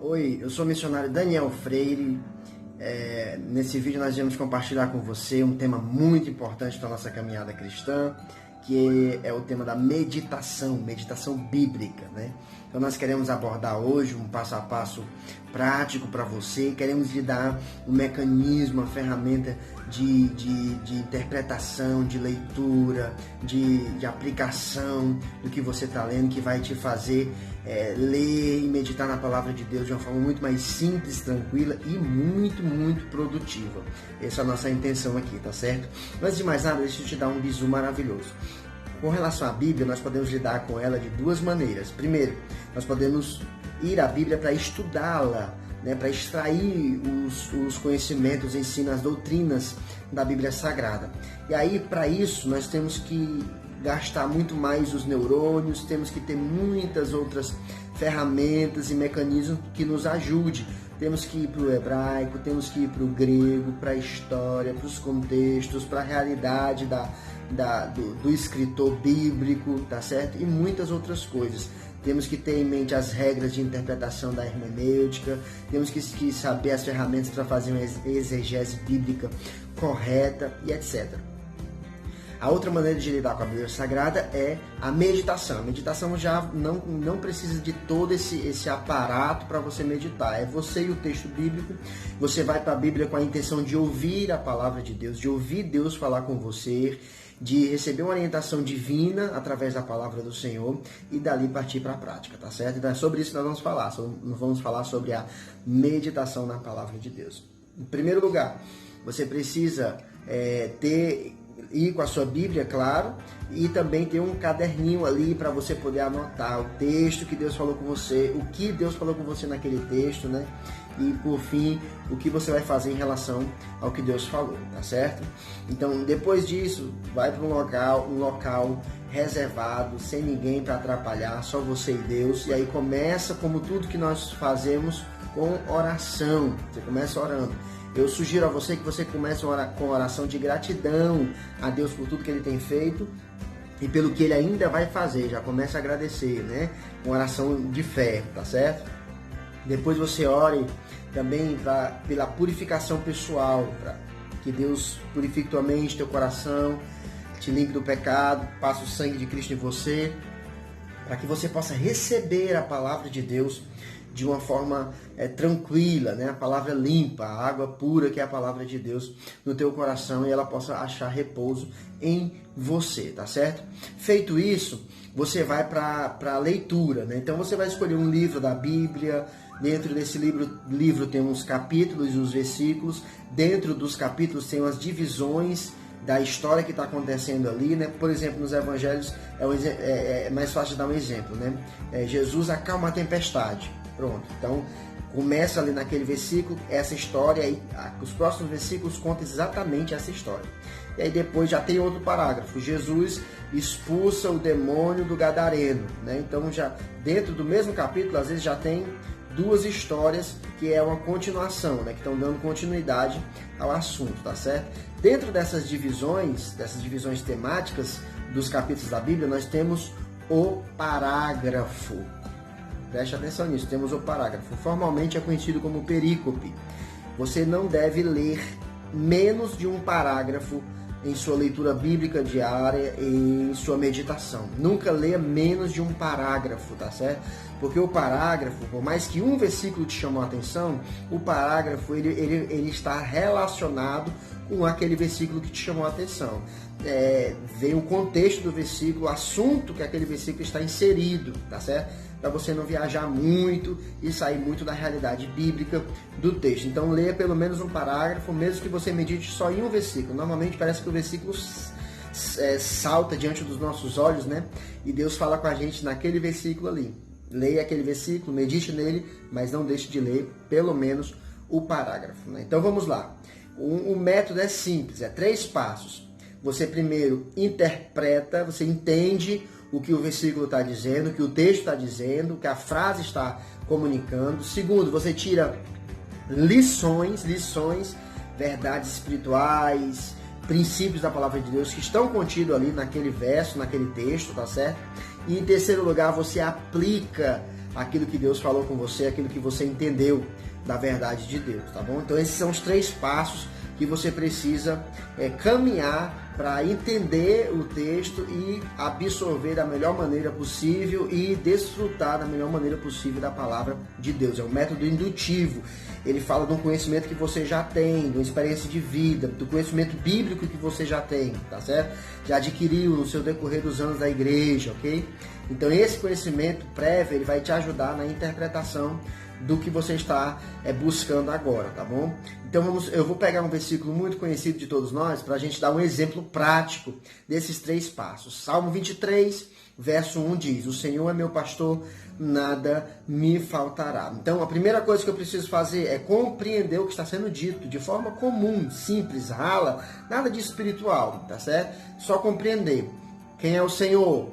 Oi, eu sou o missionário Daniel Freire. Nesse vídeo nós vamos compartilhar com você um tema muito importante da nossa caminhada cristã, que é o tema da meditação bíblica, né? Então nós queremos abordar hoje um passo a passo prático para você, queremos lhe dar um mecanismo, uma ferramenta de interpretação, de leitura, de aplicação do que você está lendo, que vai te fazer ler e meditar na palavra de Deus de uma forma muito mais simples, tranquila e muito produtiva. Essa é a nossa intenção aqui, tá certo? Antes de mais nada, deixa eu te dar um bizu maravilhoso. Com relação à Bíblia, nós podemos lidar com ela de duas maneiras. Primeiro, nós podemos ir à Bíblia para estudá-la, né, para extrair os conhecimentos, os ensinos, as doutrinas da Bíblia Sagrada. E aí, para isso, nós temos que gastar muito mais os neurônios, temos que ter muitas outras ferramentas e mecanismos que nos ajudem. Temos que ir para o hebraico, temos que ir para o grego, para a história, para os contextos, para a realidade do escritor bíblico, tá certo? E muitas outras coisas. Temos que ter em mente as regras de interpretação da hermenêutica, temos que saber as ferramentas para fazer uma exegese bíblica correta e etc. A outra maneira de lidar com a Bíblia Sagrada é a meditação. A meditação já não precisa de todo esse aparato para você meditar. É você e o texto bíblico. Você vai para a Bíblia com a intenção de ouvir a palavra de Deus, de ouvir Deus falar com você, de receber uma orientação divina através da palavra do Senhor e dali partir para a prática, tá certo? Então é sobre isso que nós vamos falar. Nós vamos falar sobre a meditação na palavra de Deus. Em primeiro lugar, você precisa ir com a sua Bíblia, claro, e também ter um caderninho ali para você poder anotar o texto que Deus falou com você, o que Deus falou com você naquele texto, né? E por fim, o que você vai fazer em relação ao que Deus falou, tá certo? Então, depois disso, vai para um local reservado, sem ninguém para atrapalhar, só você e Deus, e aí começa, como tudo que nós fazemos, com oração. Você começa orando. Eu sugiro a você que você comece com oração de gratidão a Deus por tudo que Ele tem feito e pelo que Ele ainda vai fazer. Já começa a agradecer, né? Uma oração de fé, tá certo? Depois você ore também pela purificação pessoal, para que Deus purifique tua mente, teu coração, te limpe do pecado, passe o sangue de Cristo em você, para que você possa receber a palavra de Deus de uma forma tranquila, né? A palavra limpa, a água pura que é a palavra de Deus no teu coração e ela possa achar repouso em você, tá certo? Feito isso, você vai para a leitura, né? Então você vai escolher um livro da Bíblia. Dentro desse livro tem uns capítulos e os versículos. Dentro dos capítulos tem umas divisões da história que está acontecendo ali, né? Por exemplo, nos evangelhos é mais fácil de dar um exemplo, né? Jesus acalma a tempestade. Pronto, então começa ali naquele versículo essa história e os próximos versículos contam exatamente essa história. E aí depois já tem outro parágrafo, Jesus expulsa o demônio do gadareno, né? Então já dentro do mesmo capítulo às vezes já tem duas histórias que é uma continuação, né? Que estão dando continuidade ao assunto, tá certo? Dentro dessas divisões temáticas dos capítulos da Bíblia, nós temos o parágrafo. Preste atenção nisso, temos o parágrafo. Formalmente é conhecido como perícope. Você não deve ler menos de um parágrafo em sua leitura bíblica diária e em sua meditação. Nunca leia menos de um parágrafo, tá certo? Porque o parágrafo, por mais que um versículo te chamou a atenção, o parágrafo ele está relacionado com aquele versículo que te chamou a atenção. Vem o contexto do versículo, o assunto que aquele versículo está inserido, tá certo? Para você não viajar muito e sair muito da realidade bíblica do texto. Então leia pelo menos um parágrafo, mesmo que você medite só em um versículo. Normalmente parece que o versículo salta diante dos nossos olhos, né? E Deus fala com a gente naquele versículo ali. Leia aquele versículo, medite nele, mas não deixe de ler pelo menos o parágrafo, né? Então vamos lá. O método é simples, 3 passos. Você primeiro interpreta, você entende o que o versículo está dizendo, o que o texto está dizendo, o que a frase está comunicando. Segundo, você tira lições, verdades espirituais, princípios da palavra de Deus que estão contidos ali naquele verso, naquele texto, tá certo? E em terceiro lugar, você aplica aquilo que Deus falou com você, aquilo que você entendeu da verdade de Deus, tá bom? Então esses são os 3 passos que você precisa caminhar para entender o texto e absorver da melhor maneira possível e desfrutar da melhor maneira possível da palavra de Deus. É um método indutivo. Ele fala de um conhecimento que você já tem, de uma experiência de vida, do conhecimento bíblico que você já tem, tá certo? Já adquiriu no seu decorrer dos anos da igreja, ok? Então esse conhecimento prévio, ele vai te ajudar na interpretação do que você está buscando agora, tá bom? Então eu vou pegar um versículo muito conhecido de todos nós para a gente dar um exemplo prático desses 3 passos. Salmo 23, verso 1 diz: o Senhor é meu pastor, nada me faltará. Então a primeira coisa que eu preciso fazer é compreender o que está sendo dito de forma comum, simples, rala, nada de espiritual, tá certo? Só compreender. Quem é o Senhor?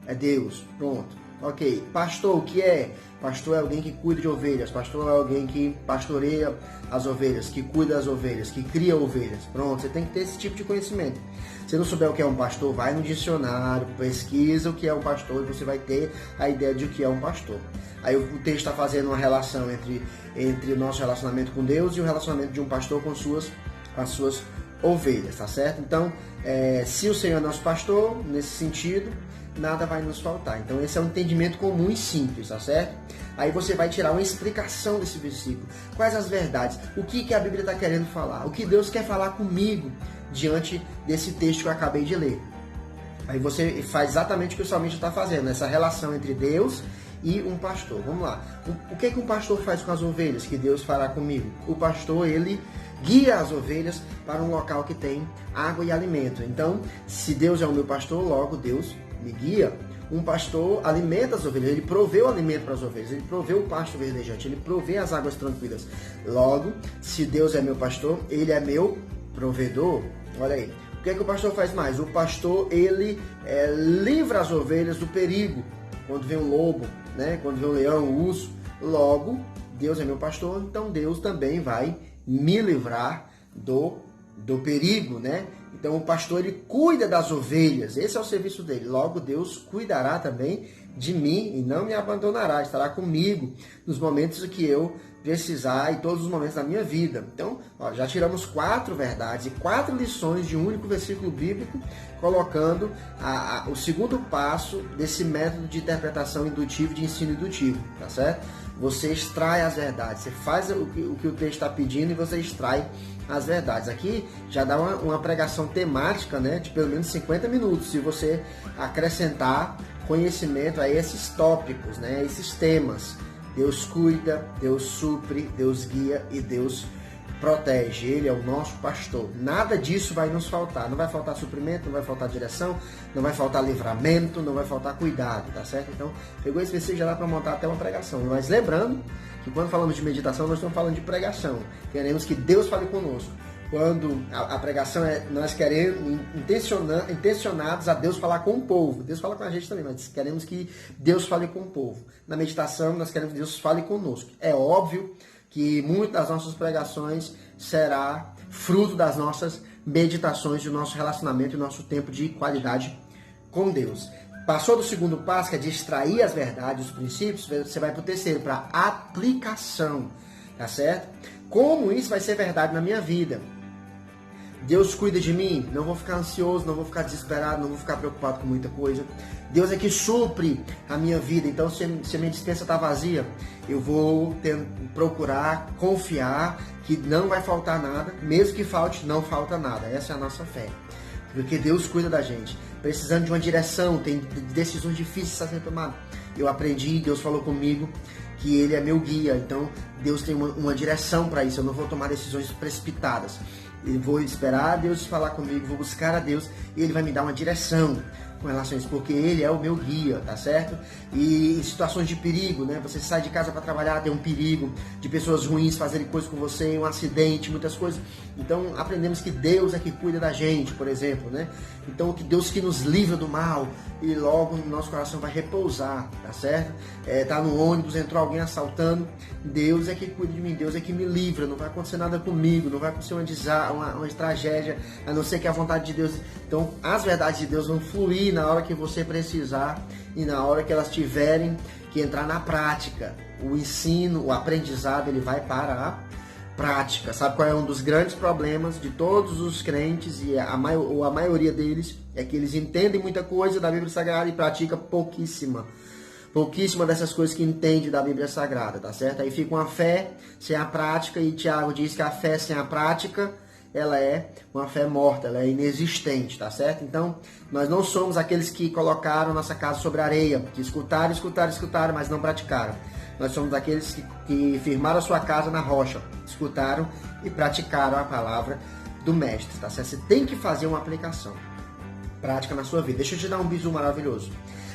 É Deus. Pronto. Ok. Pastor, o que é? Pastor é alguém que cuida de ovelhas. Pastor é alguém que pastoreia as ovelhas, que cuida das ovelhas, que cria ovelhas. Pronto, você tem que ter esse tipo de conhecimento. Se não souber o que é um pastor, vai no dicionário, pesquisa o que é um pastor e você vai ter a ideia de o que é um pastor. Aí o texto está fazendo uma relação entre o nosso relacionamento com Deus e o relacionamento de um pastor com as suas ovelhas, tá certo? Então, se o Senhor é nosso pastor, nesse sentido, nada vai nos faltar. Então esse é um entendimento comum e simples, tá certo? Aí você vai tirar uma explicação desse versículo. Quais as verdades? O que a Bíblia está querendo falar? O que Deus quer falar comigo diante desse texto que eu acabei de ler? Aí você faz exatamente o que o salmista está fazendo, essa relação entre Deus e um pastor. Vamos lá. O que um pastor faz com as ovelhas que Deus fará comigo? O pastor, ele guia as ovelhas para um local que tem água e alimento. Então, se Deus é o meu pastor, logo Deus me guia. Um pastor alimenta as ovelhas, ele provê o alimento para as ovelhas, ele provê o pasto verdejante, ele provê as águas tranquilas. Logo, se Deus é meu pastor, ele é meu provedor. Olha aí. O que é que o pastor faz mais? O pastor, ele livra as ovelhas do perigo. Quando vem um lobo, né? Quando vem um leão, um urso. Logo, Deus é meu pastor, então Deus também vai me livrar do perigo, né? Então o pastor, ele cuida das ovelhas, esse é o serviço dele. Logo Deus cuidará também de mim e não me abandonará, estará comigo nos momentos que eu precisar e todos os momentos da minha vida. Então, já tiramos 4 verdades e 4 lições de um único versículo bíblico, colocando o segundo passo desse método de interpretação indutiva, de ensino indutivo, tá certo? Você extrai as verdades, você faz o que o texto está pedindo e você extrai as verdades. Aqui já dá uma pregação temática, né, de pelo menos 50 minutos, se você acrescentar conhecimento a esses tópicos, né, esses temas. Deus cuida, Deus supre, Deus guia e Deus protege. Ele é o nosso pastor. Nada disso vai nos faltar. Não vai faltar suprimento, não vai faltar direção, não vai faltar livramento, não vai faltar cuidado, tá certo? Então, pegou esse versículo, já dá para montar até uma pregação. Mas lembrando que quando falamos de meditação, nós estamos falando de pregação. Queremos que Deus fale conosco. Quando a pregação nós queremos, intencionados a Deus falar com o povo. Deus fala com a gente também, mas queremos que Deus fale com o povo. Na meditação, nós queremos que Deus fale conosco. É óbvio que muitas das nossas pregações será fruto das nossas meditações, do nosso relacionamento e do nosso tempo de qualidade com Deus. Passou do segundo passo, que é de extrair as verdades, os princípios, você vai para o terceiro, para aplicação, tá certo? Como isso vai ser verdade na minha vida? Deus cuida de mim, não vou ficar ansioso, não vou ficar desesperado, não vou ficar preocupado com muita coisa. Deus é que supre a minha vida, então se a minha despensa está vazia, eu vou procurar confiar que não vai faltar nada, mesmo que falte, não falta nada. Essa é a nossa fé, porque Deus cuida da gente. Precisando de uma direção, tem decisões difíceis a ser tomadas. Eu aprendi, Deus falou comigo que Ele é meu guia, então Deus tem uma direção para isso, eu não vou tomar decisões precipitadas. Eu vou esperar Deus falar comigo, vou buscar a Deus e Ele vai me dar uma direção com relação a isso, porque Ele é o meu guia, tá certo? E em situações de perigo, né? Você sai de casa para trabalhar, tem um perigo de pessoas ruins fazerem coisas com você, um acidente, muitas coisas. Então aprendemos que Deus é que cuida da gente, por exemplo, né? Então que Deus que nos livra do mal e logo no nosso coração vai repousar, tá certo? Tá no ônibus, entrou alguém assaltando, Deus é que cuida de mim, Deus é que me livra, não vai acontecer nada comigo, não vai acontecer uma tragédia, a não ser que a vontade de Deus. Então as verdades de Deus vão fluir ali na hora que você precisar e na hora que elas tiverem que entrar na prática. O ensino, o aprendizado, ele vai para a prática. Sabe qual é um dos grandes problemas de todos os crentes, e a maioria deles é que eles entendem muita coisa da Bíblia Sagrada e praticam pouquíssima dessas coisas que entende da Bíblia Sagrada, tá certo? Aí fica uma fé sem a prática, e Tiago diz que a fé sem a prática, ela é uma fé morta, ela é inexistente, tá certo? Então, nós não somos aqueles que colocaram nossa casa sobre areia, que escutaram, mas não praticaram. Nós somos aqueles que firmaram a sua casa na rocha, escutaram e praticaram a palavra do Mestre, tá certo? Você tem que fazer uma aplicação prática na sua vida. Deixa eu te dar um bizu maravilhoso.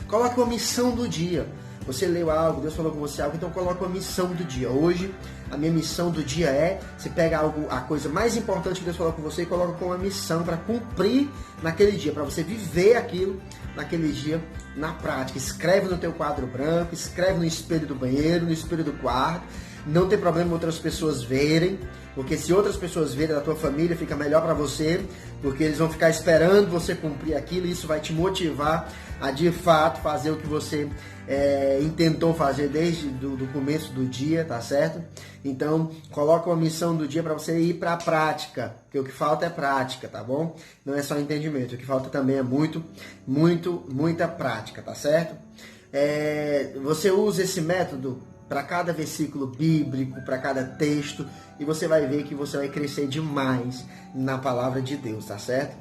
Coloque uma missão do dia. Você leu algo, Deus falou com você algo, então coloque uma missão do dia. Hoje, a minha missão do dia é, você pega a coisa mais importante que Deus falou com você e coloca como uma missão para cumprir naquele dia, para você viver aquilo naquele dia na prática. Escreve no teu quadro branco, escreve no espelho do banheiro, no espelho do quarto. Não tem problema outras pessoas verem, porque se outras pessoas verem da tua família, fica melhor para você, porque eles vão ficar esperando você cumprir aquilo, e isso vai te motivar a de fato fazer o que você intentou fazer desde do começo do dia, tá certo? Então, coloca uma missão do dia para você ir para a prática, porque o que falta é prática, tá bom? Não é só entendimento, o que falta também é muita prática, tá certo? Você usa esse método para cada versículo bíblico, para cada texto, e você vai ver que você vai crescer demais na palavra de Deus, tá certo?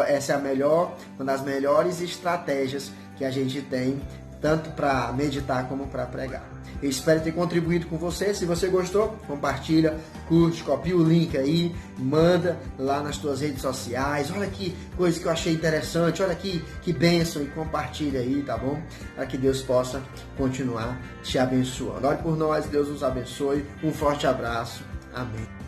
Essa é uma das melhores estratégias que a gente tem, tanto para meditar como para pregar. Eu espero ter contribuído com você. Se você gostou, compartilha, curte, copia o link aí, manda lá nas tuas redes sociais. Olha que coisa que eu achei interessante, olha que bênção, e compartilha aí, tá bom? Para que Deus possa continuar te abençoando. Ore por nós, Deus nos abençoe. Um forte abraço. Amém.